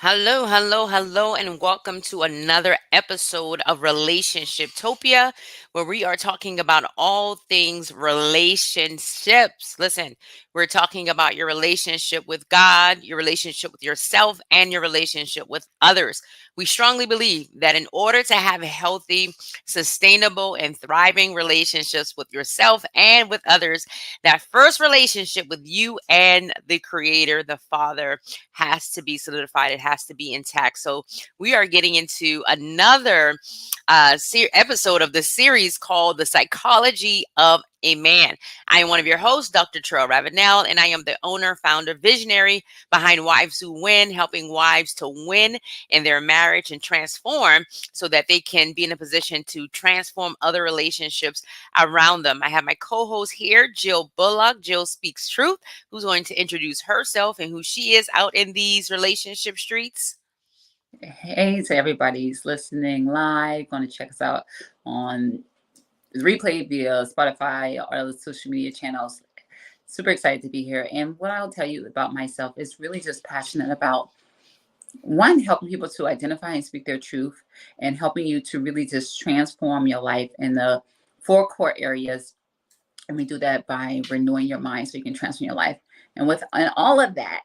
Hello, hello, hello, and welcome to another episode of Relationship Topia, where we are talking about all things relationships. Listen, we're talking about your relationship with God, your relationship with yourself, and your relationship with others. We strongly believe that in order to have healthy, sustainable, and thriving relationships with yourself and with others, that first relationship with you and the Creator, the Father, has to be solidified. It has to be intact. So we are getting into another episode of the series called The Psychology of a Man. I am one of your hosts, Dr. Terrell Ravenel, and I am the owner, founder, visionary behind Wives Who Win, helping wives to win in their marriage and transform so that they can be in a position to transform other relationships around them. I have my co-host here, Jill Bullock. Jill speaks truth, who's going to introduce herself and who she is out in these relationship streets. Hey to everybody who's listening live, going to check us out on the replay via Spotify or other social media channels. Super excited to be here. And what I'll tell you about myself is really just passionate about one, helping people to identify and speak their truth, and helping you to really just transform your life in the four core areas. And we do that by renewing your mind so you can transform your life. And all of that,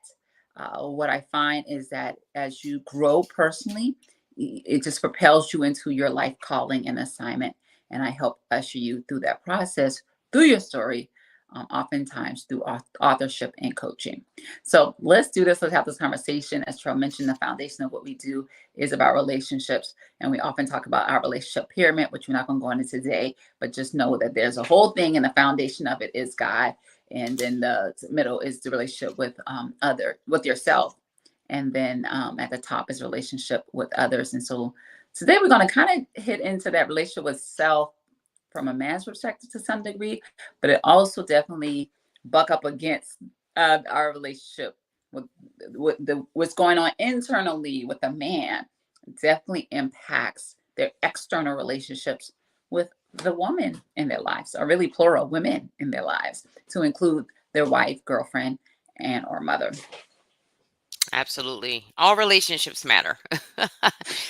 what I find is that as you grow personally, it just propels you into your life calling and assignment. And I help usher you through that process through your story, oftentimes through authorship and coaching. So let's do this. Let's have this conversation. As Cheryl mentioned, the foundation of what we do is about relationships. And we often talk about our relationship pyramid, which we're not going to go into today, but just know that there's a whole thing, and the foundation of it is God. And then the middle is the relationship with yourself. And then at the top is relationship with others. And so today we're going to kind of hit into that relationship with self from a man's perspective to some degree, but it also definitely buck up against our relationship with, what's going on internally with a man. Definitely impacts their external relationships with the woman in their lives, or really plural, women in their lives, to include their wife, girlfriend, and or mother. Absolutely. All relationships matter. All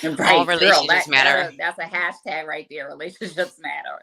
Right, girl, relationships matter. that's a hashtag right there. Relationships matter.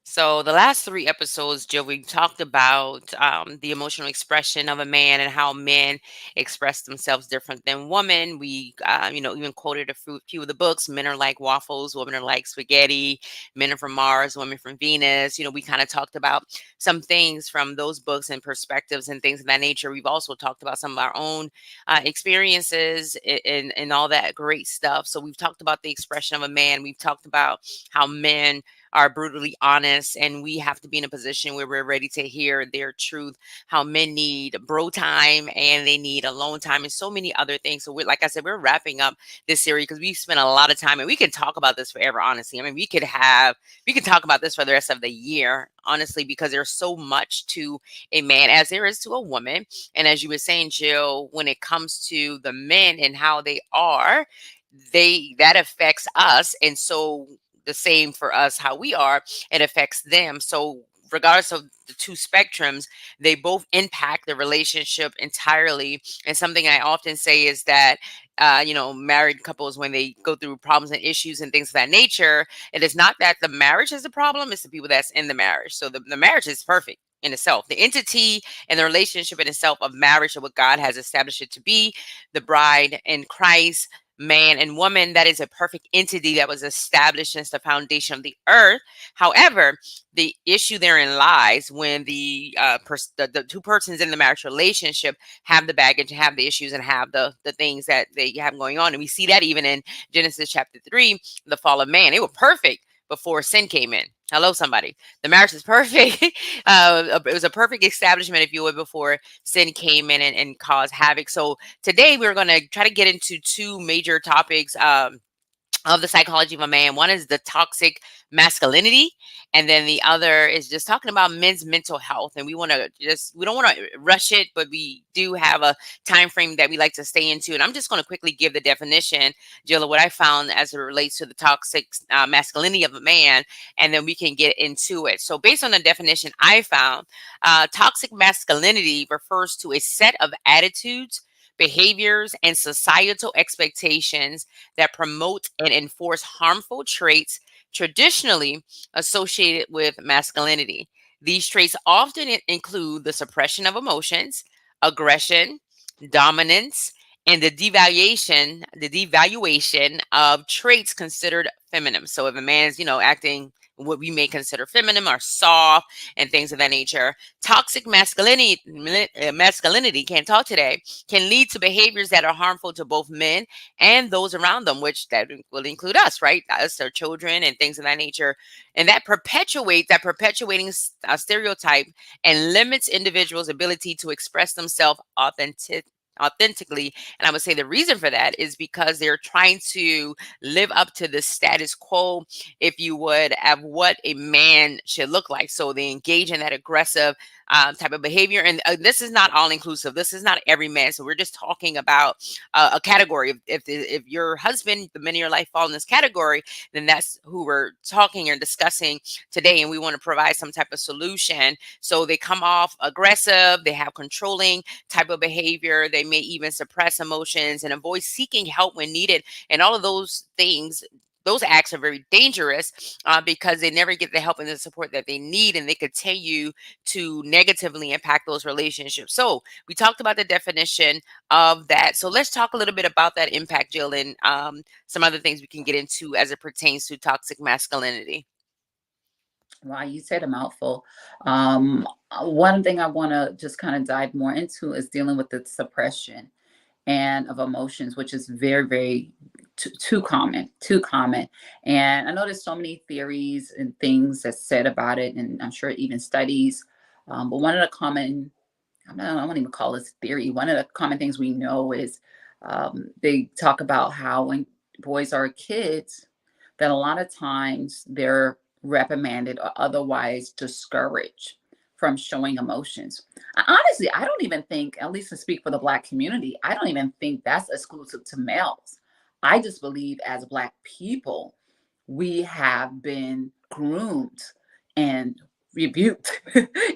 So the last three episodes, Jill, we talked about the emotional expression of a man and how men express themselves different than women. We, even quoted a few of the books. Men are like waffles, women are like spaghetti. Men are from Mars, women from Venus. We kind of talked about some things from those books and perspectives and things of that nature. We've also talked about some of our own experiences and all that great stuff. So we've talked about the expression of a man. We've talked about how men are brutally honest, and we have to be in a position where we're ready to hear their truth. How men need bro time and they need alone time and so many other things. So we're, like I said, we're wrapping up this series because we've spent a lot of time, and we can talk about this forever, honestly. I mean, we could talk about this for the rest of the year, honestly, because there's so much to a man as there is to a woman. And as you were saying, Jill, when it comes to the men and how they are, that affects us. And so the same for us, how we are, it affects them. So regardless of the two spectrums, they both impact the relationship entirely. And something I often say is that married couples, when they go through problems and issues and things of that nature, it is not that the marriage is the problem, it's the people that's in the marriage. So the marriage is perfect in itself. The entity and the relationship in itself of marriage, of what God has established it to be, the bride in Christ, man and woman, that is a perfect entity that was established since the foundation of the earth. However, the issue therein lies when the two persons in the marriage relationship have the baggage, have the issues, and have the things that they have going on. And we see that even in Genesis chapter 3, the fall of man. They were perfect before sin came in. Hello, somebody. The marriage is perfect. It was a perfect establishment, if you would, before sin came in and caused havoc. So today we're going to try to get into two major topics of the psychology of a man. One is the toxic masculinity, and then the other is just talking about men's mental health. And we don't want to rush it, but we do have a time frame that we like to stay into. And I'm just going to quickly give the definition, Jill, of what I found as it relates to the toxic masculinity of a man, and then we can get into it. So based on the definition I found, toxic masculinity refers to a set of attitudes, behaviors, and societal expectations that promote and enforce harmful traits traditionally associated with masculinity. These traits often include the suppression of emotions, aggression, dominance, and the devaluation of traits considered feminine. So if a man is, acting what we may consider feminine or soft and things of that nature, toxic masculinity can't talk today, can lead to behaviors that are harmful to both men and those around them, which that will include us, right? Us, our children, and things of that nature. And that perpetuating stereotype and limits individuals' ability to express themselves authentically. And I would say the reason for that is because they're trying to live up to the status quo, if you would, of what a man should look like. So they engage in that aggressive type of behavior. And this is not all inclusive. This is not every man. So we're just talking about a category. If your husband, the men in your life fall in this category, then that's who we're talking and discussing today. And we want to provide some type of solution. So they come off aggressive, they have controlling type of behavior. They may even suppress emotions and avoid seeking help when needed. And all of those things, those acts are very dangerous because they never get the help and the support that they need, and they continue to negatively impact those relationships. So we talked about the definition of that. So let's talk a little bit about that impact, Jill, and some other things we can get into as it pertains to toxic masculinity. Wow, you said a mouthful. One thing I want to just kind of dive more into is dealing with the suppression and of emotions, which is very, very too common, too common. And I know there's so many theories and things that's said about it, and I'm sure even studies. But one of the common, I won't even call this theory. One of the common things we know is they talk about how when boys are kids, that a lot of times they're reprimanded or otherwise discouraged from showing emotions. Honestly, I don't even think, at least to speak for the Black community, I don't even think that's exclusive to males. I just believe as Black people, we have been groomed and rebuked,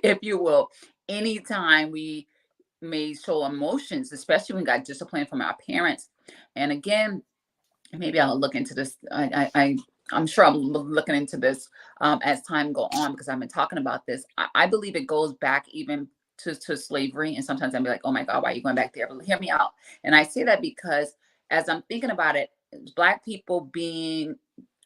if you will, anytime we may show emotions, especially when we got discipline from our parents. And again, maybe I'll look into this. I'm sure I'm looking into this as time go on because I've been talking about this. I believe it goes back even to slavery, and sometimes I'll be like, oh my God, why are you going back there? But hear me out. And I say that because as I'm thinking about it, Black people being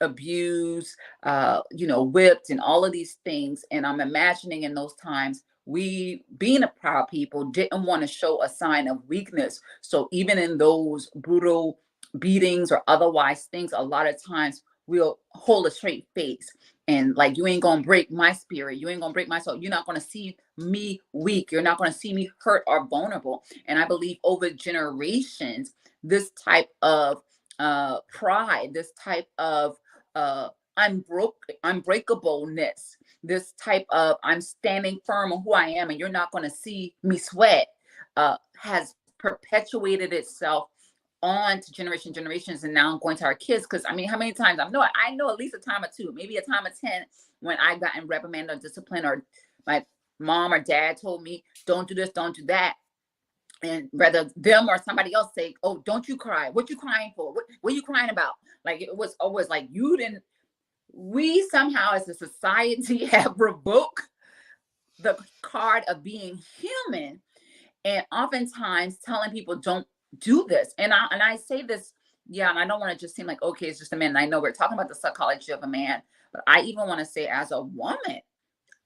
abused, whipped, and all of these things, and I'm imagining in those times we, being a proud people, didn't want to show a sign of weakness. So even in those brutal beatings or otherwise things, a lot of times we'll hold a straight face and like, you ain't gonna break my spirit, you ain't gonna break my soul, you're not gonna see me weak, you're not gonna see me hurt or vulnerable. And I believe over generations, this type of pride, this type of unbreakableness, this type of I'm standing firm on who I am and you're not going to see me sweat, has perpetuated itself on to generations, and now I'm going to our kids. Because I mean, how many times I know at least a time or two, maybe a time of 10, when I've gotten reprimanded or disciplined, or my mom or dad told me don't do this, don't do that, and whether them or somebody else say, oh, don't you cry, what you crying for, what are you crying about? Like, it was always like, you didn't, we somehow as a society have revoked the card of being human, and oftentimes telling people don't do this. And I say this, yeah, and I don't want to just seem like, okay, it's just a man. And I know we're talking about the psychology of a man, but I even want to say as a woman,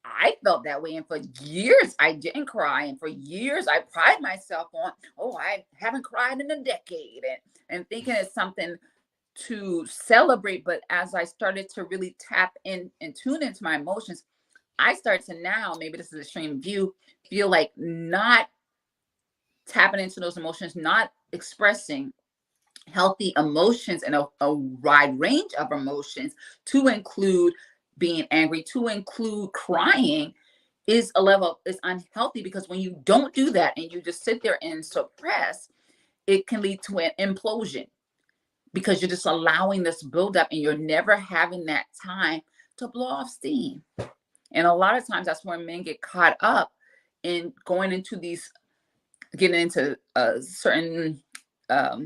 I felt that way. And for years, I didn't cry. And for years, I pride myself on, oh, I haven't cried in a decade. And thinking it's something to celebrate. But as I started to really tap in and tune into my emotions, I start to now, maybe this is a extreme view, feel like not tapping into those emotions, not expressing healthy emotions and a wide range of emotions, to include being angry, to include crying, is a level is unhealthy, because when you don't do that and you just sit there and suppress, it can lead to an implosion, because you're just allowing this buildup and you're never having that time to blow off steam. And a lot of times that's where men get caught up in going into these getting into certain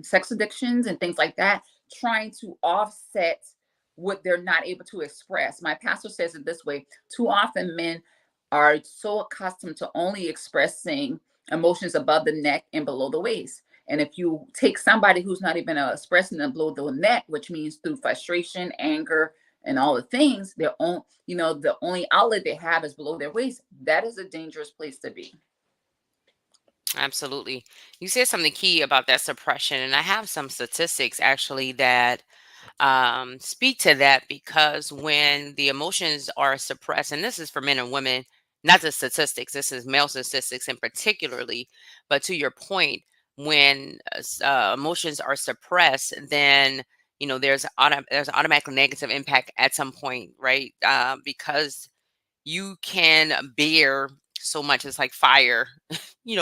sex addictions and things like that, trying to offset what they're not able to express. My pastor says it this way: too often men are so accustomed to only expressing emotions above the neck and below the waist. And if you take somebody who's not even expressing them below the neck, which means through frustration, anger, and all the things, their own, the only outlet they have is below their waist. That is a dangerous place to be. Absolutely. You said something key about that suppression, and I have some statistics actually that speak to that, because when the emotions are suppressed, and this is for men and women, not just statistics, this is male statistics in particularly, but to your point, when emotions are suppressed, then there's automatic negative impact at some point, right? Because you can bear so much. It's like fire,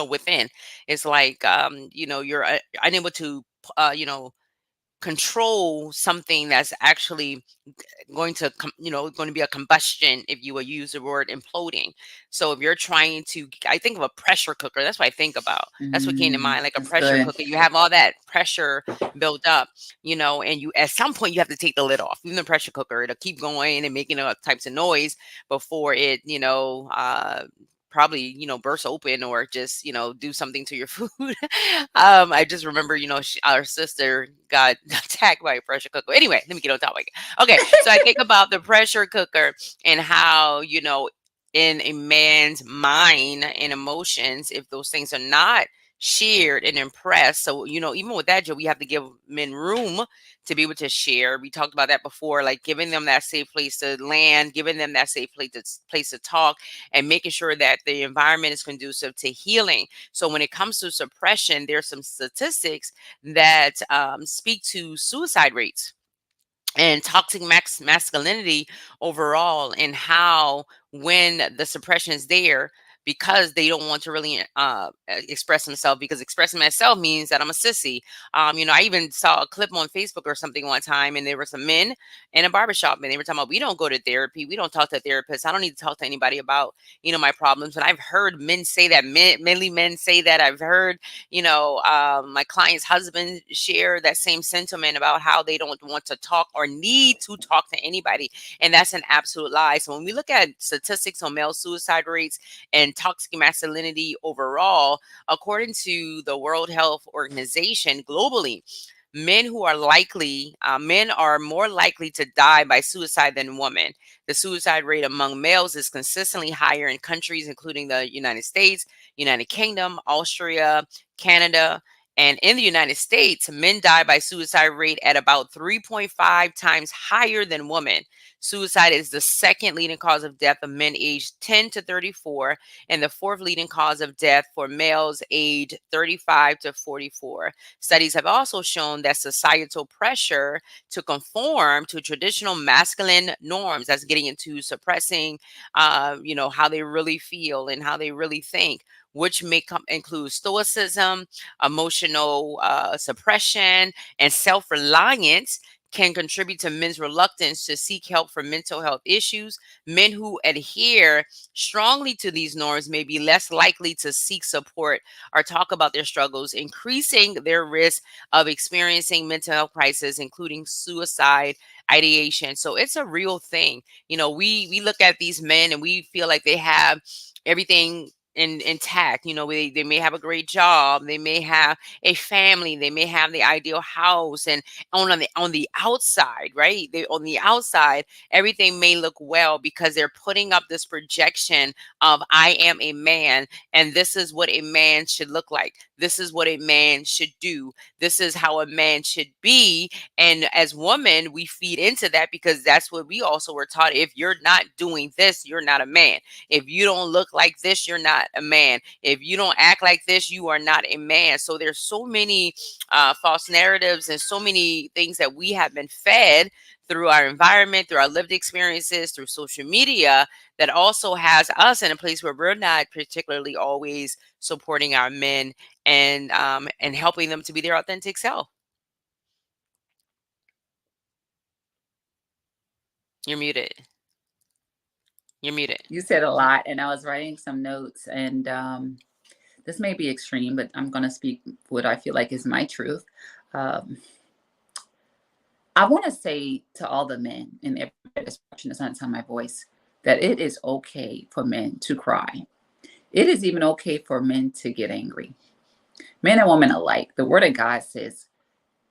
within. It's like you're unable to control something that's actually going to be a combustion, if you will use the word imploding. So if you're trying to, I think of a pressure cooker. That's what I think about. That's what came to mind, like a That's pressure good. cooker. You have all that pressure built up, and you, at some point, you have to take the lid off. Even the pressure cooker, it'll keep going and making all types of noise before it, probably burst open, or just do something to your food. I just remember, our sister got attacked by a pressure cooker. Anyway, let me get on topic. Okay, so I think about the pressure cooker and how, in a man's mind and emotions, if those things are not shared and impressed. So, even with that, Joe, we have to give men room to be able to share. We talked about that before, like giving them that safe place to land, giving them that safe place to talk, and making sure that the environment is conducive to healing. So when it comes to suppression, there's some statistics that speak to suicide rates and toxic masculinity overall, and how, when the suppression is there, because they don't want to really express themselves, because expressing myself means that I'm a sissy. I even saw a clip on Facebook or something one time, and there were some men in a barbershop, and they were talking about, we don't go to therapy, we don't talk to therapists, I don't need to talk to anybody about my problems. And I've heard men say that, mainly men say that. I've heard my client's husband share that same sentiment about how they don't want to talk or need to talk to anybody. And that's an absolute lie. So when we look at statistics on male suicide rates and toxic masculinity overall, according to the World Health Organization globally, men are more likely to die by suicide than women. The suicide rate among males is consistently higher in countries including the United States, United Kingdom, Austria, Canada. And in the United States, men die by suicide rate at about 3.5 times higher than women. Suicide is the second leading cause of death of men aged 10 to 34, and the fourth leading cause of death for males aged 35 to 44. Studies have also shown that societal pressure to conform to traditional masculine norms, that's getting into suppressing, how they really feel and how they really think, which include stoicism, emotional suppression, and self-reliance, can contribute to men's reluctance to seek help for mental health issues. Men who adhere strongly to these norms may be less likely to seek support or talk about their struggles, increasing their risk of experiencing mental health crisis, including suicide ideation. So it's a real thing. We look at these men and we feel like they have everything intact. They may have a great job, they may have a family, they may have the ideal house, and on the outside, right? They on the outside, everything may look well, because they're putting up this projection of, I am a man, and this is what a man should look like. This is what a man should do. This is how a man should be. And as women, we feed into that, because that's what we also were taught. If you're not doing this, you're not a man. If you don't look like this, you're not a man. If you don't act like this, you are not a man. So there's so many false narratives and so many things that we have been fed through our environment, through our lived experiences, through social media, that also has us in a place where we're not particularly always supporting our men and helping them to be their authentic self. You're muted. You're muted. You said a lot, and I was writing some notes, and This may be extreme, but I'm going to speak what I feel like is my truth. Um, I want to say to all the men and everybody that's watching this on the my voice that it is okay for men to cry. It is even okay for men to get angry. Men and women alike. The word of God says,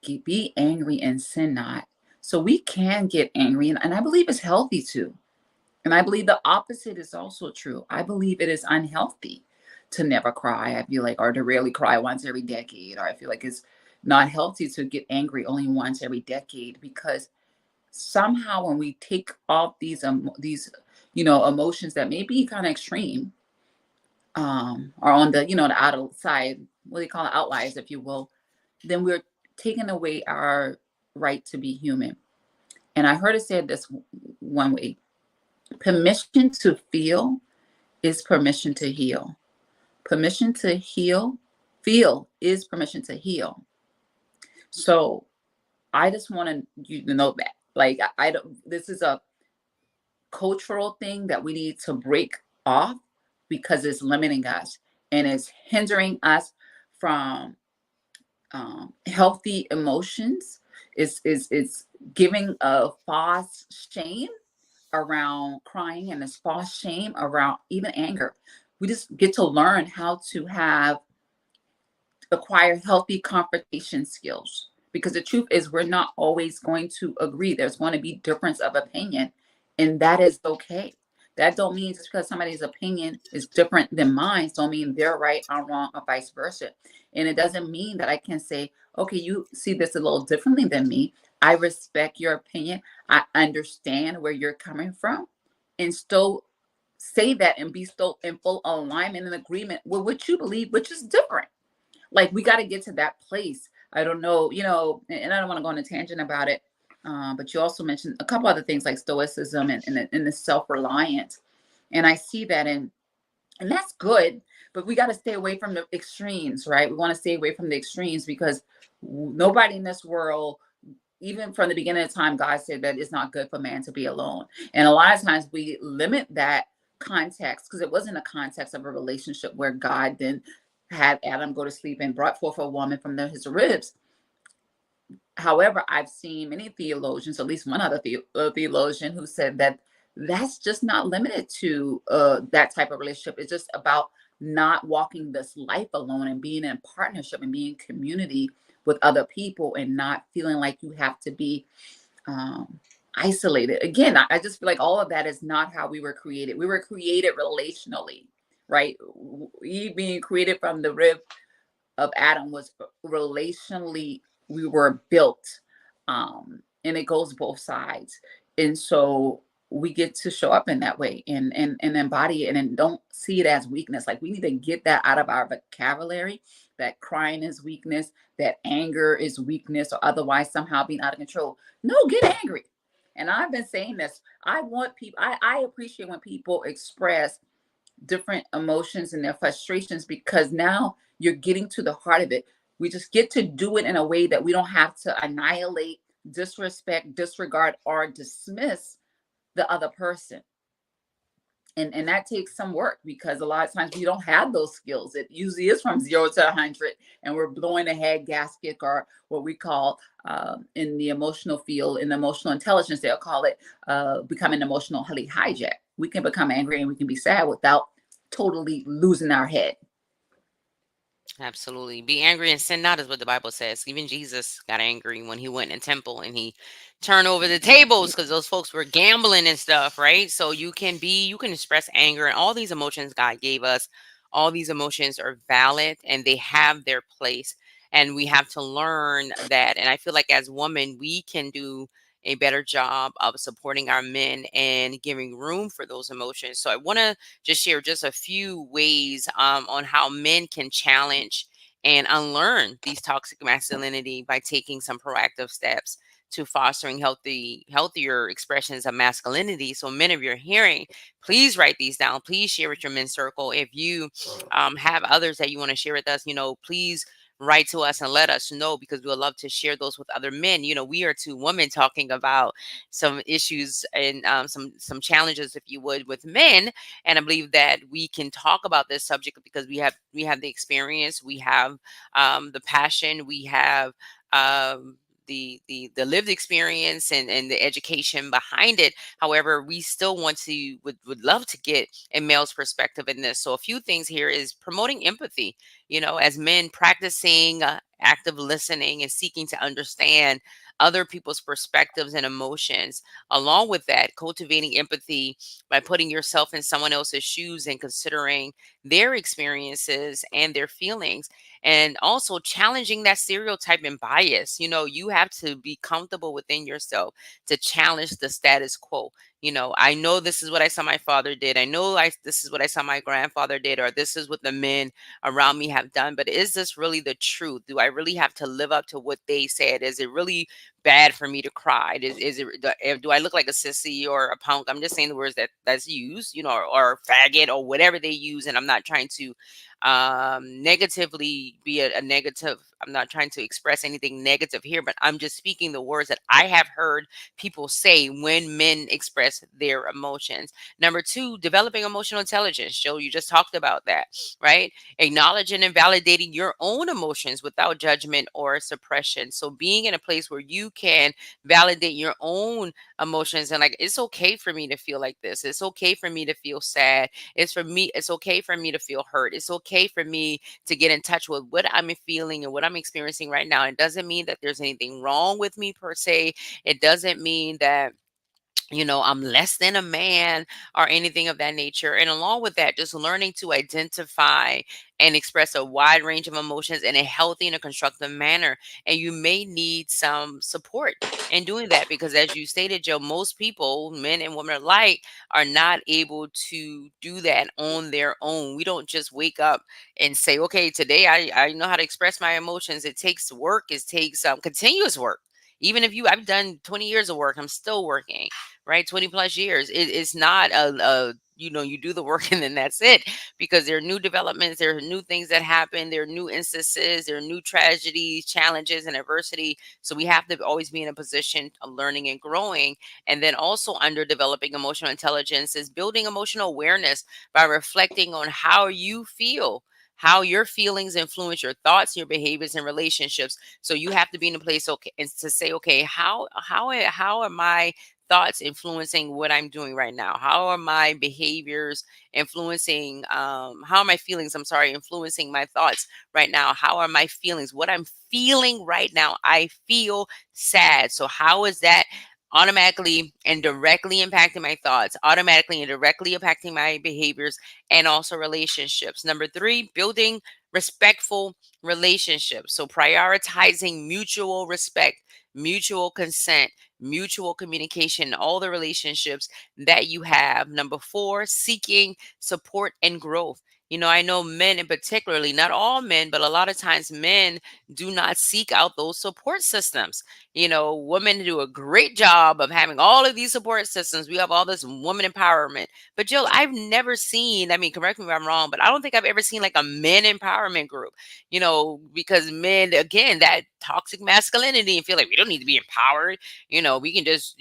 be angry and sin not. So we can get angry, and I believe it's healthy too. And I believe the opposite is also true. I believe it is unhealthy to never cry. I feel like, or to rarely cry once every decade, or I feel like it's not healthy to get angry only once every decade, because somehow when we take off these emotions that may be kind of extreme, or on the the outside, what do you call it, outliers, if you will, then we're taking away our right to be human. And I heard it said this one way: permission to feel is permission to heal. Permission to feel is permission to heal. So I just want you to know that, like, I don't. This is a cultural thing that we need to break off, because it's limiting us and it's hindering us from healthy emotions. It's giving a false shame around crying, and this false shame around even anger. We just get to learn how to acquire healthy confrontation skills, because the truth is we're not always going to agree. There's going to be difference of opinion, and that is okay. That don't mean just because somebody's opinion is different than mine don't mean they're right, I'm wrong, or vice versa. And it doesn't mean that I can say, okay, you see this a little differently than me. I respect your opinion, I understand where you're coming from, and still say that and be still in full alignment and agreement with what you believe, which is different. Like, we got to get to that place. I don't know, and I don't want to go on a tangent about it. But you also mentioned a couple other things like stoicism and the self-reliance. And I see that and that's good, but we got to stay away from the extremes, right? We want to stay away from the extremes, because nobody in this world, even from the beginning of time, God said that it's not good for man to be alone. And a lot of times we limit that context, because it wasn't a context of a relationship where God then had Adam go to sleep and brought forth a woman from his ribs. However, I've seen many theologians, at least one other theologian, who said that that's just not limited to that type of relationship. It's just about not walking this life alone and being in partnership and being in community with other people, and not feeling like you have to be um, isolated. Again, I just feel like all of that is not how we were created. We were created relationally, right? We being created from the rib of Adam was relationally, we were built. And it goes both sides. And so we get to show up in that way, and embody it, and don't see it as weakness. Like, we need to get that out of our vocabulary, that crying is weakness, that anger is weakness, or otherwise somehow being out of control. No, get angry. And I've been saying this. I want people, I appreciate when people express different emotions and their frustrations, because now you're getting to the heart of it. We just get to do it in a way that we don't have to annihilate, disrespect, disregard, or dismiss the other person. And that takes some work, because a lot of times we don't have those skills. It usually is from 0 to 100, and we're blowing a head gasket, or what we call in the emotional field, in emotional intelligence, they'll call it becoming emotionally hijacked. We can become angry and we can be sad without totally losing our head. Absolutely. Be angry and sin not is what the Bible says. Even Jesus got angry when he went in the temple and he turned over the tables because those folks were gambling and stuff, right? So you can express anger and all these emotions God gave us. All these emotions are valid and they have their place. And we have to learn that. And I feel like as women, we can do a better job of supporting our men and giving room for those emotions. So I want to just share just a few ways on how men can challenge and unlearn these toxic masculinity by taking some proactive steps to fostering healthier expressions of masculinity. So men, if you're hearing, please write these down. Please share with your men's circle. If you have others that you want to share with us, please write to us and let us know, because we would love to share those with other men. We are two women talking about some issues and some challenges, if you would, with men. And I believe that we can talk about this subject because we have the experience, we have the passion, we have the lived experience and the education behind it. However, we still would love to get a male's perspective in this. So a few things here is promoting empathy. As men, practicing active listening and seeking to understand other people's perspectives and emotions. Along with that, cultivating empathy by putting yourself in someone else's shoes and considering their experiences and their feelings, and also challenging that stereotype and bias. You have to be comfortable within yourself to challenge the status quo. I know this is what I saw my father did. I know this is what I saw my grandfather did, or this is what the men around me have done. But is this really the truth? Do I really have to live up to what they said? Is it really bad for me to cry? Do I look like a sissy or a punk? I'm just saying the words that's used, or faggot or whatever they use. And I'm not trying to negatively be a negative. I'm not trying to express anything negative here, but I'm just speaking the words that I have heard people say when men express their emotions. Number two, developing emotional intelligence. Joe, you just talked about that, right? Acknowledging and validating your own emotions without judgment or suppression. So being in a place where you can validate your own emotions, and like, it's okay for me to feel like this. It's okay for me to feel sad. It's okay for me to feel hurt. It's okay for me to get in touch with what I'm feeling and what I'm experiencing right now. It doesn't mean that there's anything wrong with me per se. It doesn't mean that I'm less than a man or anything of that nature. And along with that, just learning to identify and express a wide range of emotions in a healthy and a constructive manner. And you may need some support in doing that because, as you stated, Joe, most people, men and women alike, are not able to do that on their own. We don't just wake up and say, okay, today I know how to express my emotions. It takes work, it takes continuous work. Even if I've done 20 years of work, I'm still working, right? 20 plus years. It's not you do the work and then that's it, because there are new developments, there are new things that happen, there are new instances, there are new tragedies, challenges, and adversity. So we have to always be in a position of learning and growing. And then also, under developing emotional intelligence is building emotional awareness by reflecting on how you feel, how your feelings influence your thoughts, your behaviors, and relationships. So you have to be in a place, okay, and to say, okay, how are my thoughts influencing what I'm doing right now? How are my behaviors influencing, how are my feelings, I'm sorry, influencing my thoughts right now? How are my feelings? What I'm feeling right now, I feel sad. So how is that automatically and directly impacting my thoughts, automatically and directly impacting my behaviors and also relationships? Number three, building respectful relationships. So prioritizing mutual respect, mutual consent, mutual communication, all the relationships that you have. Number four, seeking support and growth. I know men, and particularly not all men, but a lot of times men do not seek out those support systems. Women do a great job of having all of these support systems. We have all this woman empowerment. But Jill, I've never seen, I mean, correct me if I'm wrong, but I don't think I've ever seen like a men empowerment group, because men, again, that toxic masculinity and feel like we don't need to be empowered. We can just,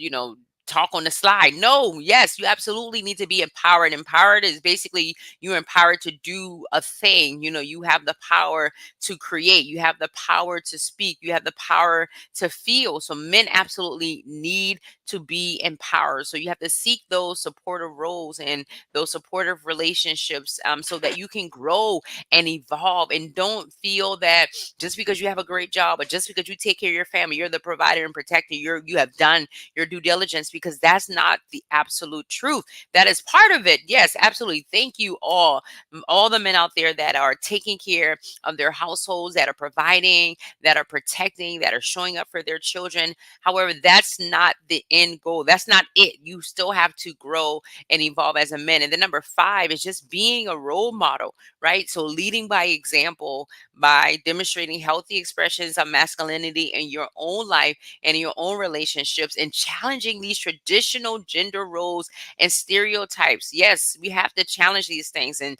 talk on the slide. No, yes, you absolutely need to be empowered. Empowered is basically you're empowered to do a thing. You have the power to create, you have the power to speak, you have the power to feel. So men absolutely need to be empowered. So you have to seek those supportive roles and those supportive relationships, so that you can grow and evolve, and don't feel that just because you have a great job or just because you take care of your family, you're the provider and protector, you have done your due diligence, because that's not the absolute truth. That is part of it. Yes, absolutely. Thank you all the men out there that are taking care of their households, that are providing, that are protecting, that are showing up for their children. However, that's not the end goal. That's not it. You still have to grow and evolve as a man. And then number five is just being a role model, right? So leading by example, by demonstrating healthy expressions of masculinity in your own life and in your own relationships, and challenging these traditional gender roles and stereotypes. Yes, we have to challenge these things and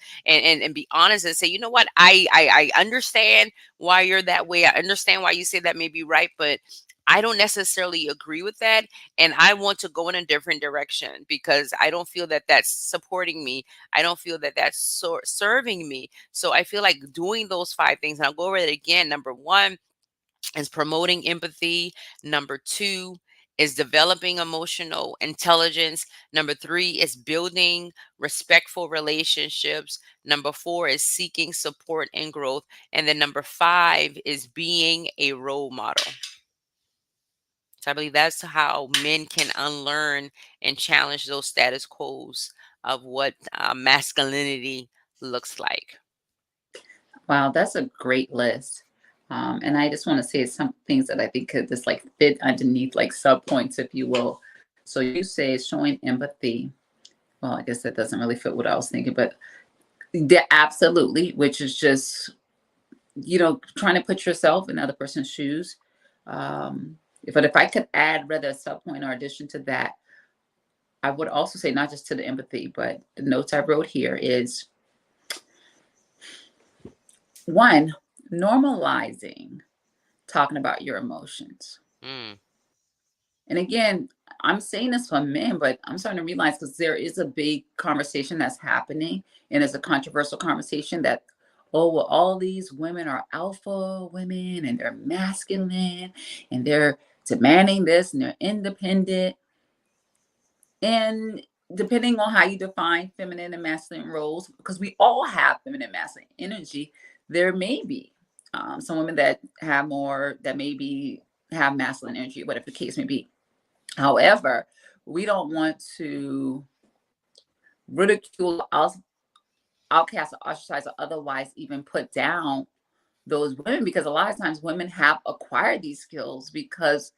be honest and say, you know what, I understand why you're that way. I understand why you say that may be right, but I don't necessarily agree with that. And I want to go in a different direction because I don't feel that that's supporting me. I don't feel that that's serving me. So I feel like doing those 5 things, and I'll go over it again. Number one is promoting empathy. Number two is developing emotional intelligence. Number three is building respectful relationships. Number four is seeking support and growth. And then number five is being a role model. So I believe that's how men can unlearn and challenge those status quos of what masculinity looks like. Wow, that's a great list. And I just want to say some things that I think could just like fit underneath like sub points, if you will. So you say showing empathy. Well, I guess that doesn't really fit what I was thinking, but absolutely, which is just, trying to put yourself in other person's shoes. But if I could add rather a sub point or addition to that, I would also say not just to the empathy, but the notes I wrote here is one, normalizing talking about your emotions. Mm, And again, I'm saying this for men, but I'm starting to realize because there is a big conversation that's happening, and it's a controversial conversation that, oh, well, all these women are alpha women and they're masculine and they're demanding this and they're independent. And depending on how you define feminine and masculine roles, because we all have feminine and masculine energy, there may be some women that have more, that maybe have masculine energy, whatever the case may be. However, we don't want to ridicule, outcast, or ostracize, or otherwise even put down those women, because a lot of times women have acquired these skills because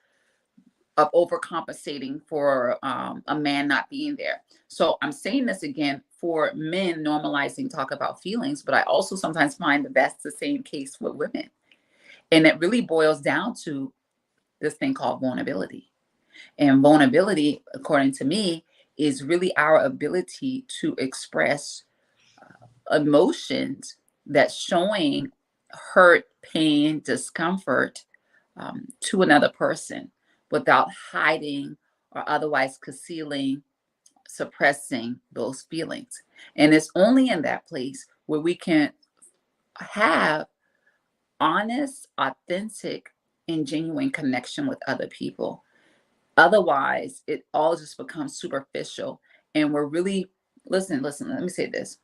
of overcompensating for a man not being there. So I'm saying this again for men normalizing talk about feelings, but I also sometimes find that that's the same case with women. And it really boils down to this thing called vulnerability. And vulnerability, according to me, is really our ability to express emotions that's showing hurt, pain, discomfort to another person without hiding or otherwise concealing, suppressing those feelings. And it's only in that place where we can have honest, authentic, and genuine connection with other people. Otherwise, it all just becomes superficial. And we're really, listen, let me say this.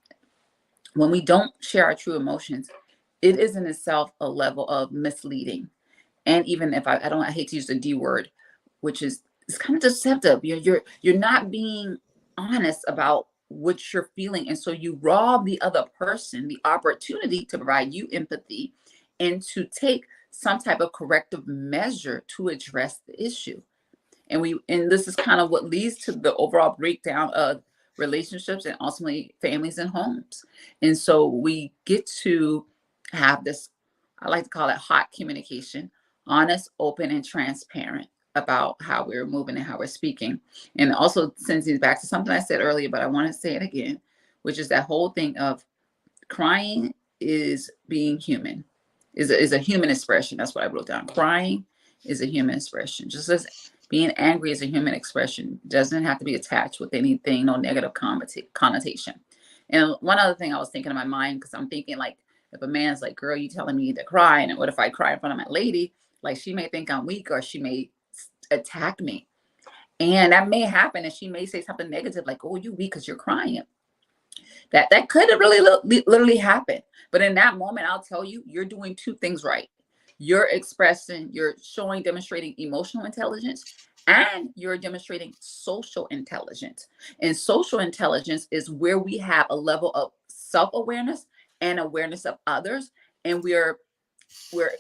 When we don't share our true emotions, it is in itself a level of misleading. And even if I hate to use the D word, which is, it's kind of deceptive. You're not being honest about what you're feeling. And so you rob the other person the opportunity to provide you empathy and to take some type of corrective measure to address the issue. And this is kind of what leads to the overall breakdown of relationships and ultimately families and homes. And so we get to have this, I like to call it hot communication, honest, open, and transparent about how we're moving and how we're speaking. And also sends me back to something I said earlier, but I want to say it again, which is that whole thing of crying is being human, is a human expression. That's what I wrote down. Crying is a human expression. Just as being angry is a human expression, doesn't have to be attached with anything, no negative connotation. And one other thing I was thinking in my mind, because I'm thinking like, if a man's like, girl, you telling me to cry, and what if I cry in front of my lady? Like, she may think I'm weak, or she may attack me. And that may happen, and she may say something negative like, oh, you weak because you're crying. That could have really literally happened. But in that moment, I'll tell you, you're doing two things right. You're expressing, you're showing, demonstrating emotional intelligence, and you're demonstrating social intelligence. And social intelligence is where we have a level of self-awareness and awareness of others. And we're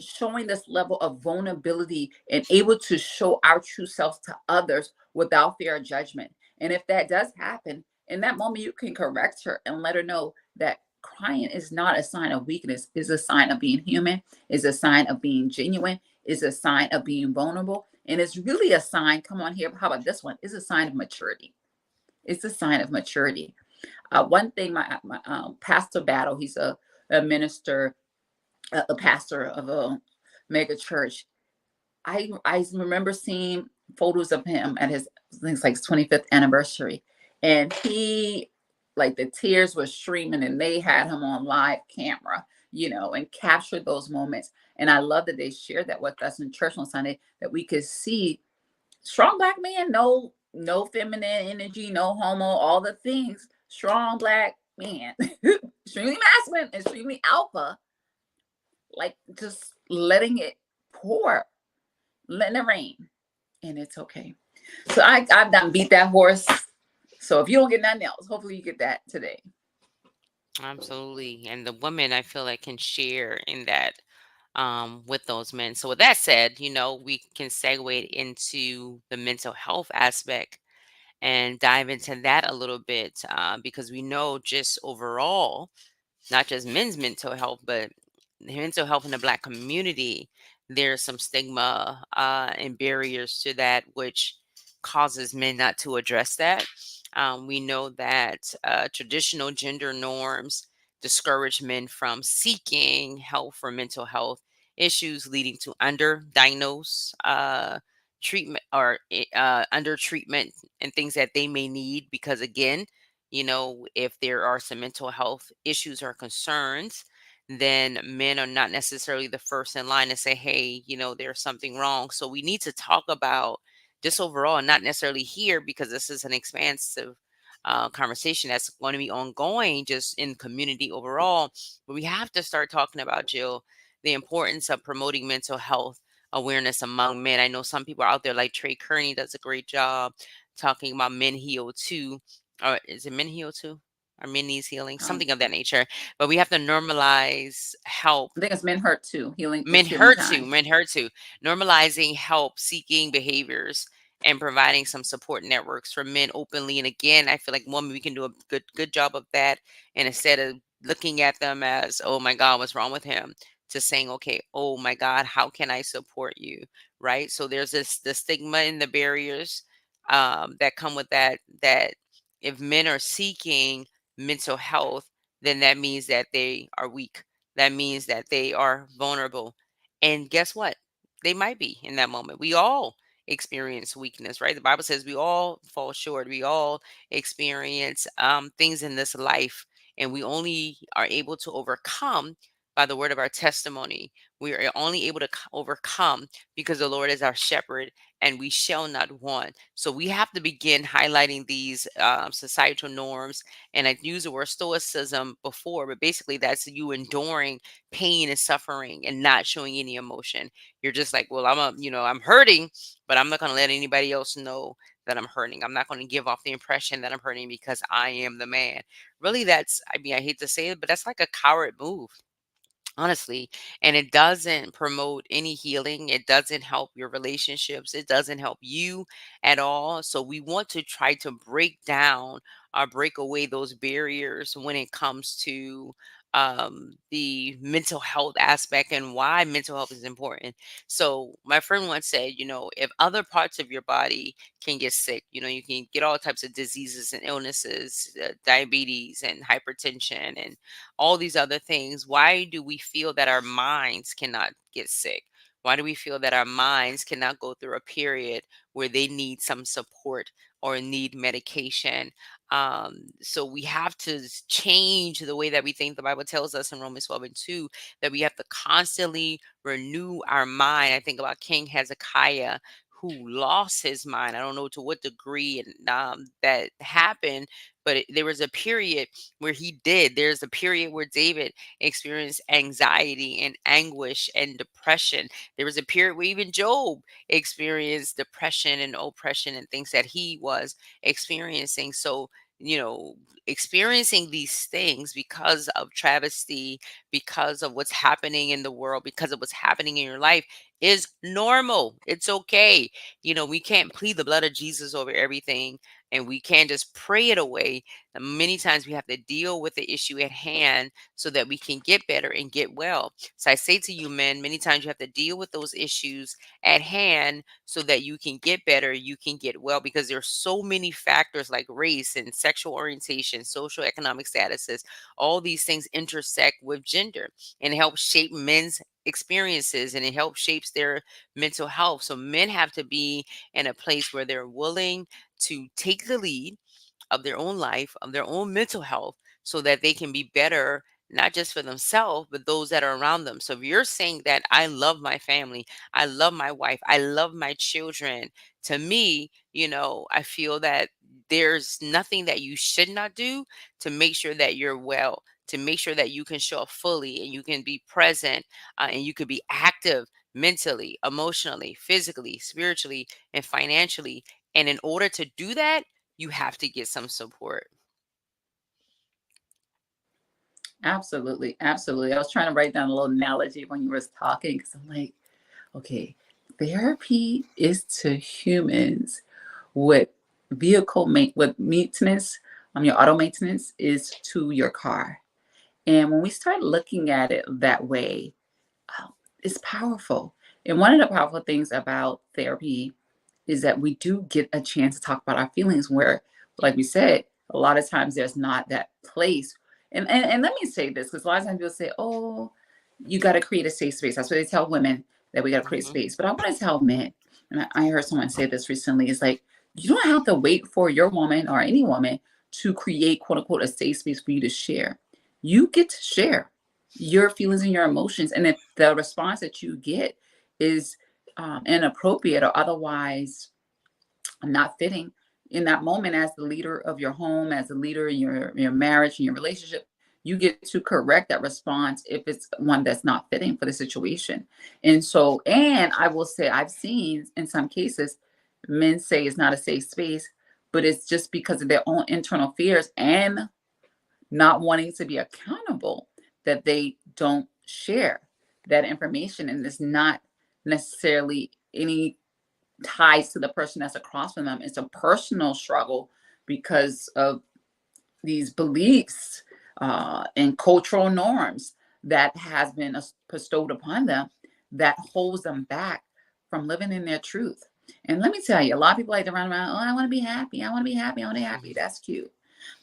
showing this level of vulnerability and able to show our true selves to others without fear of judgment. And if that does happen, in that moment, you can correct her and let her know that crying is not a sign of weakness, is a sign of being human, is a sign of being genuine, is a sign of being vulnerable, And it's really a sign. Come on here. How about this one? It's a sign of maturity. It's a sign of maturity. One thing, my pastor Battle, he's a minister, a pastor of a mega church. I remember seeing photos of him at his, I think it's like his 25th anniversary, and he, like, the tears were streaming, and they had him on live camera, and captured those moments. And I love that they shared that with us in church on Sunday, that we could see strong black man, no feminine energy, no homo, all the things. Strong black man, extremely masculine, extremely alpha, like just letting it pour, letting it rain, and it's okay. So I've done beat that horse. So if you don't get nothing else, hopefully you get that today. Absolutely. And the women, I feel like, can share in that with those men. So with that said, we can segue into the mental health aspect and dive into that a little bit, because we know just overall, not just men's mental health, but mental health in the Black community, there's some stigma and barriers to that, which causes men not to address that. We know that traditional gender norms discourage men from seeking help for mental health issues, leading to underdiagnosed treatment or under treatment and things that they may need. Because again, if there are some mental health issues or concerns, then men are not necessarily the first in line to say, hey, there's something wrong. So we need to talk about this overall, and not necessarily here, because this is an expansive conversation that's going to be ongoing just in community overall. But we have to start talking about, Jill, the importance of promoting mental health awareness among men. I know some people out there like Trey Kearney does a great job talking about Men Heal Too, or is it Men Heal Too? Or Men Needs Healing, Um, something of that nature. But we have to normalize help. I think it's men hurt too. Healing, Men it's healing hurt too. time. Men hurt too. Normalizing help seeking behaviors and providing some support networks for men openly. And again, I feel like women, we can do a good job of that. And instead of looking at them as, oh my God, what's wrong with him? To saying, okay, oh my God, how can I support you? Right. So there's the stigma and the barriers that come with that. That if men are seeking mental health, then that means that they are weak. That means that they are vulnerable. And guess what? They might be in that moment. We all experience weakness, right? The Bible says we all fall short. We all experience things in this life, and we only are able to overcome by the word of our testimony. We are only able to overcome because the Lord is our shepherd, and we shall not want. So we have to begin highlighting these societal norms. And I used the word stoicism before, but basically that's you enduring pain and suffering and not showing any emotion. You're just like, well, I'm hurting, but I'm not going to let anybody else know that I'm hurting. I'm not going to give off the impression that I'm hurting because I am the man. Really, I mean, I hate to say it, but that's like a coward move, honestly. And it doesn't promote any healing. It doesn't help your relationships. It doesn't help you at all. So we want to try to break down or break away those barriers when it comes to the mental health aspect and why mental health is important. So my friend once said, if other parts of your body can get sick, you can get all types of diseases and illnesses, diabetes and hypertension and all these other things. Why do we feel that our minds cannot get sick? Why do we feel that our minds cannot go through a period where they need some support or need medication? So we have to change the way that we think. The Bible tells us in Romans 12 and 2 that we have to constantly renew our mind. I think about King Hezekiah, who lost his mind. I don't know to what degree and that happened, but there was a period where he did. There's a period where David experienced anxiety and anguish and depression. There was a period where even Job experienced depression and oppression and things that he was experiencing. So, experiencing these things because of travesty, because of what's happening in the world, because of what's happening in your life is normal. It's okay. We can't plead the blood of Jesus over everything and we can't just pray it away. Many times we have to deal with the issue at hand so that we can get better and get well. So I say to you, men, many times you have to deal with those issues at hand so that you can get better, you can get well, because there's so many factors like race and sexual orientation, social economic statuses. All these things intersect with gender and help shape men's experiences, and it helps shapes their mental health. So men have to be in a place where they're willing to take the lead of their own life, of their own mental health, so that they can be better, not just for themselves, but those that are around them. So if you're saying that I love my family, I love my wife, I love my children, to me, I feel that there's nothing that you should not do to make sure that you're well, to make sure that you can show up fully and you can be present, and you can be active mentally, emotionally, physically, spiritually, and financially. And in order to do that, you have to get some support. Absolutely, absolutely. I was trying to write down a little analogy when you were talking because I'm like, okay, therapy is to humans what with maintenance, your auto maintenance is to your car. And when we start looking at it that way, it's powerful. And one of the powerful things about therapy is that we do get a chance to talk about our feelings where, like we said, a lot of times there's not that place. And let me say this, because a lot of times people say, oh, you got to create a safe space. That's what they tell women, that we got to create Mhm. space. But I want to tell men, and I heard someone say this recently, is like, you don't have to wait for your woman or any woman to create, quote unquote, a safe space for you to share. You get to share your feelings and your emotions. And if the response that you get is inappropriate or otherwise not fitting in that moment, as the leader of your home, as a leader in your marriage and your relationship, you get to correct that response if it's one that's not fitting for the situation. And I will say, I've seen in some cases men say it's not a safe space, but it's just because of their own internal fears and not wanting to be accountable, that they don't share that information. And it's not necessarily any ties to the person that's across from them. It's a personal struggle because of these beliefs and cultural norms that has been bestowed upon them, that holds them back from living in their truth. And let me tell you, a lot of people like to run around, oh, I want to be happy. I want to be happy. I want to be happy. Mhm. That's cute.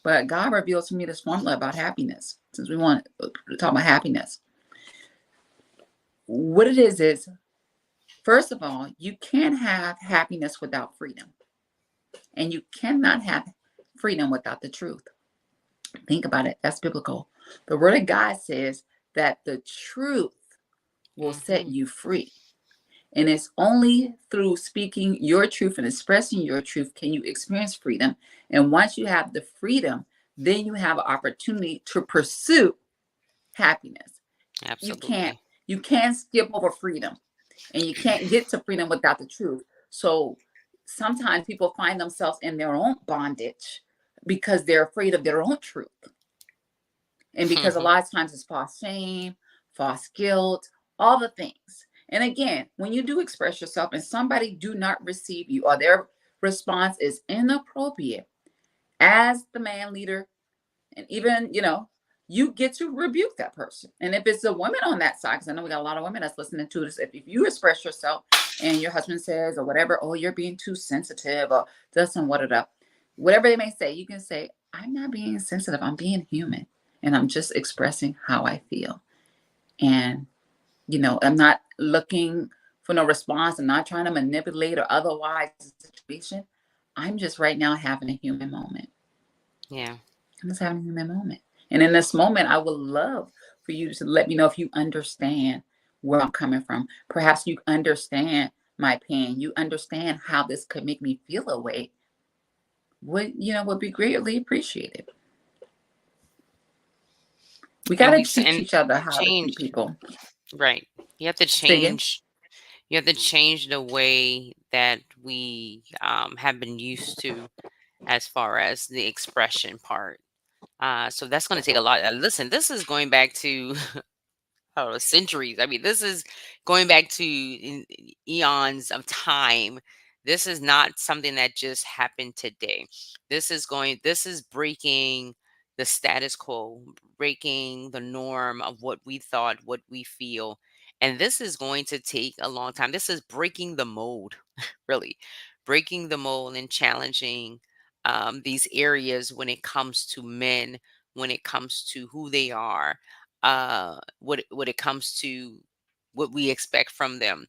But God revealed to me this formula about happiness. Since we want to talk about happiness, what it is, first of all, you can't have happiness without freedom. And you cannot have freedom without the truth. Think about it. That's biblical. The word of God says that the truth will set Mhm. you free. And it's only through speaking your truth and expressing your truth can you experience freedom. And once you have the freedom, then you have an opportunity to pursue happiness. You can't Absolutely. you can't skip over freedom, and you can't get to freedom without the truth. So sometimes people find themselves in their own bondage because they're afraid of their own truth. And because a Mhm. lot of times it's false shame, false guilt, all the things. And again, when you do express yourself and somebody do not receive you or their response is inappropriate, as the man leader, and even, you get to rebuke that person. And if it's a woman on that side, because I know we got a lot of women that's listening to this, if you express yourself and your husband says or whatever, oh, you're being too sensitive or this and whatever they may say, you can say, I'm not being sensitive, I'm being human. And I'm just expressing how I feel. And, I'm not looking for no response. I'm not trying to manipulate or otherwise the situation. I'm just right now having a human moment. Yeah. I'm just having a human moment. And in this moment, I would love for you to let me know if you understand where I'm coming from. Perhaps you understand my pain. You understand how this could make me feel a way. Would be greatly appreciated. We got And to we teach and each other how to change, treat people. right. You have to Say again. change. You have to change the way that we have been used to, as far as the expression part. So that's going to take a lot. Listen, this is going back to I don't know, centuries. I mean, this is going back to eons of time This is not something that just happened today. This is breaking the status quo, breaking the norm of what we thought, what we feel. And this is going to take a long time. This is breaking the mold, really breaking the mold and challenging these areas when it comes to men, when it comes to who they are, what it comes to what we expect from them.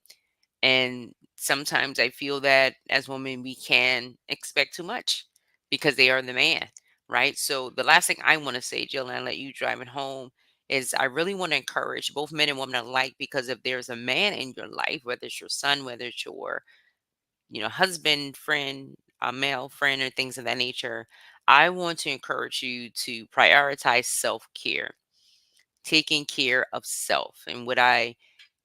And sometimes I feel that as women, we can expect too much because they are the man, right? So the last thing I want to say, Jill, and I'll let you drive it home, is I really want to encourage both men and women alike, because if there's a man in your life, whether it's your son, whether it's your, husband, friend, a male friend, or things of that nature, I want to encourage you to prioritize self-care, taking care of self. And what I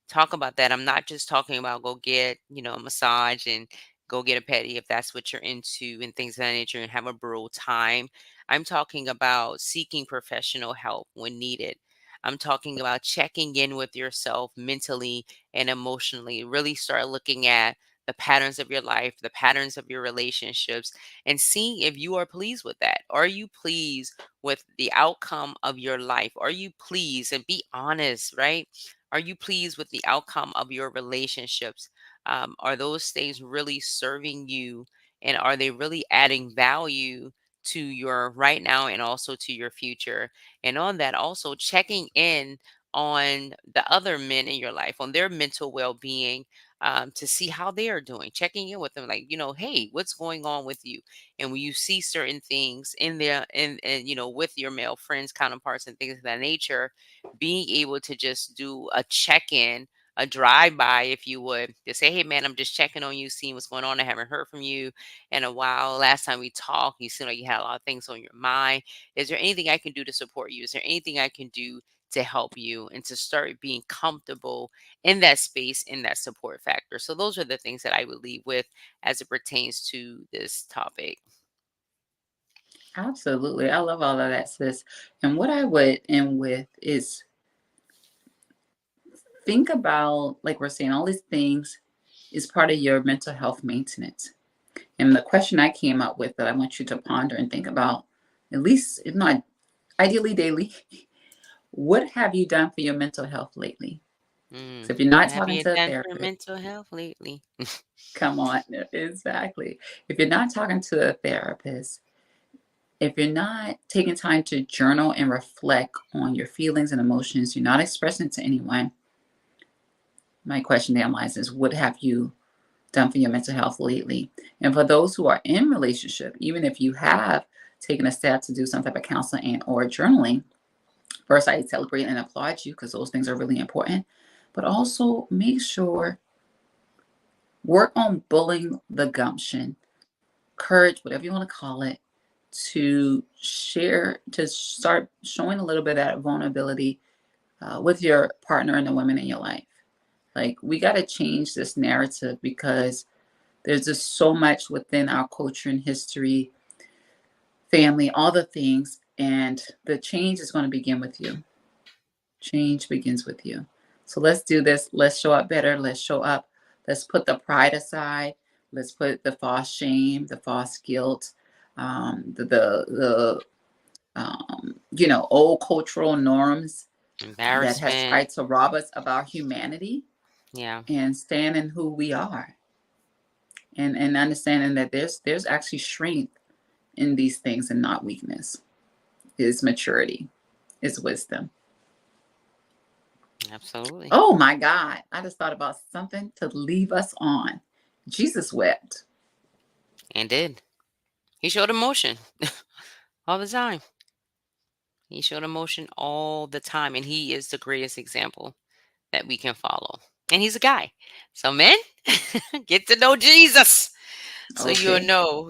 talk about that, I'm not just talking about go get, a massage and go get a pedi if that's what you're into and things of that nature and have a bro time. I'm talking about seeking professional help when needed. I'm talking about checking in with yourself mentally and emotionally. Really start looking at the patterns of your life, the patterns of your relationships, and seeing if you are pleased with that. Are you pleased with the outcome of your life? Are you pleased? And be honest, right? Are you pleased with the outcome of your relationships? Are those things really serving you? And are they really adding value to your right now and also to your future? And on that, also checking in on the other men in your life, on their mental well being, to see how they are doing, checking in with them, like, hey, what's going on with you? And when you see certain things in there, with your male friends, counterparts, and things of that nature, being able to just do a check-in, a drive-by, if you would, to say, hey man, I'm just checking on you, seeing what's going on. I haven't heard from you in a while. Last time we talked, you seemed like you had a lot of things on your mind. Is there anything I can do to support you? Is there anything I can do to help you, and to start being comfortable in that space, in that support factor? So those are the things that I would leave with as it pertains to this topic. Absolutely. I love all of that, sis. And what I would end with is think about, like we're saying, all these things is part of your mental health maintenance. And the question I came up with that I want you to ponder and think about, at least, if not ideally daily, what have you done for your mental health lately? So if you're What not have talking you to a done for therapist, mental health lately? come on, exactly. If you're not talking to a therapist, if you're not taking time to journal and reflect on your feelings and emotions, you're not expressing it to anyone, my question down lies is what have you done for your mental health lately? And for those who are in relationship, even if you have taken a step to do some type of counseling and or journaling, first I celebrate and applaud you because those things are really important. But also make sure work on building the gumption, courage, whatever you want to call it, to share, to start showing a little bit of that vulnerability with your partner and the women in your life. Like, we got to change this narrative because there's just so much within our culture and history, family, all the things. And the change is going to begin with you. Change begins with you. So let's do this. Let's show up better. Let's show up. Let's put the pride aside. Let's put the false shame, the false guilt, old cultural norms that has Embarrassment. tried to rob us of our humanity, Yeah, and stand in who we are, and understanding that there's actually strength in these things and not weakness. Is maturity, is wisdom. absolutely. Oh my God, I just thought about something to leave us on. Jesus wept. And did. He showed emotion all the time. He showed emotion all the time. And he is the greatest example that we can follow. And he's a guy. So, men, get to know Jesus. So you'll Okay. know,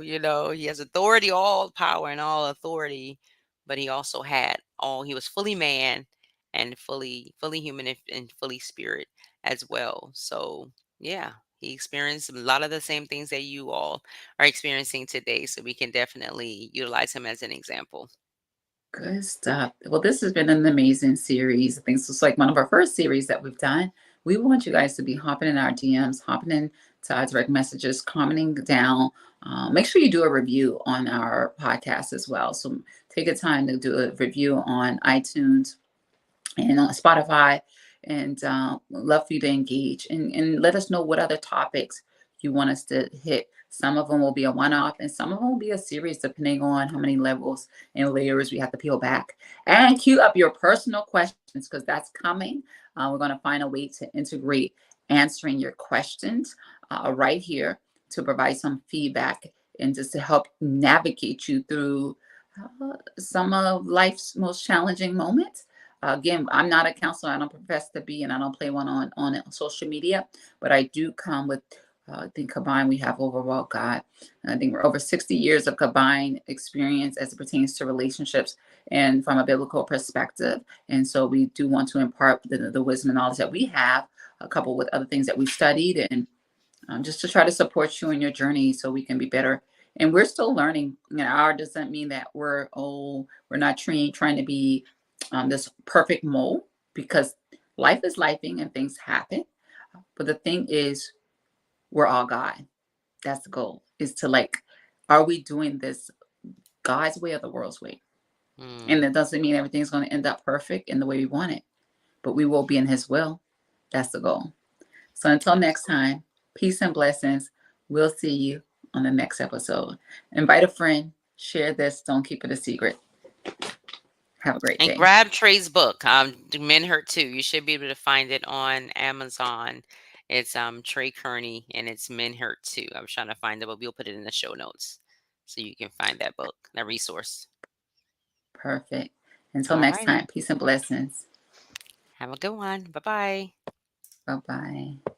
he has authority, all power and all authority, but he also he was fully man and fully human and fully spirit as well. So yeah, he experienced a lot of the same things that you all are experiencing today. So we can definitely utilize him as an example. Good stuff. Well, this has been an amazing series. I think this is like one of our first series that we've done, We want you guys to be hopping in our DMs, hopping in to our direct messages, commenting down. Make sure you do a review on our podcast as well. So take a time to do a review on iTunes and on Spotify. And love for you to engage and let us know what other topics you want us to hit. Some of them will be a one off, and some of them will be a series, depending on how many levels and layers we have to peel back. And queue up your personal questions because that's coming. We're going to find a way to integrate answering your questions right here to provide some feedback and just to help navigate you through some of life's most challenging moments. Again, I'm not a counselor. I don't profess to be, and I don't play one on social media. But I do come with, I think combined we have overall God. And I think we're over 60 years of combined experience as it pertains to relationships and from a biblical perspective. And so we do want to impart the wisdom and knowledge that we have, coupled with other things that we studied and just to try to support you in your journey so we can be better. And we're still learning. You know, our doesn't mean that we're not trying to be this perfect mold because life is lifing and things happen. But the thing is, we're all God. That's the goal. Is to like, are we doing this God's way or the world's way? And Mm, that doesn't mean everything's going to end up perfect in the way we want it, but we will be in His will. That's the goal. So until next absolutely. time, peace and blessings. We'll see you on the next episode. Invite a friend, share this, don't keep it a secret. Have a great And day. grab Trey's book, "Do Men Hurt Too." You should be able to find it on Amazon. It's Trey Kearney, and it's "Men Hurt Too." I was trying to find it, but we'll put it in the show notes so you can find that book, that resource. Perfect. Until All next righty. time, peace and blessings. Have a good one. Bye bye. Bye bye.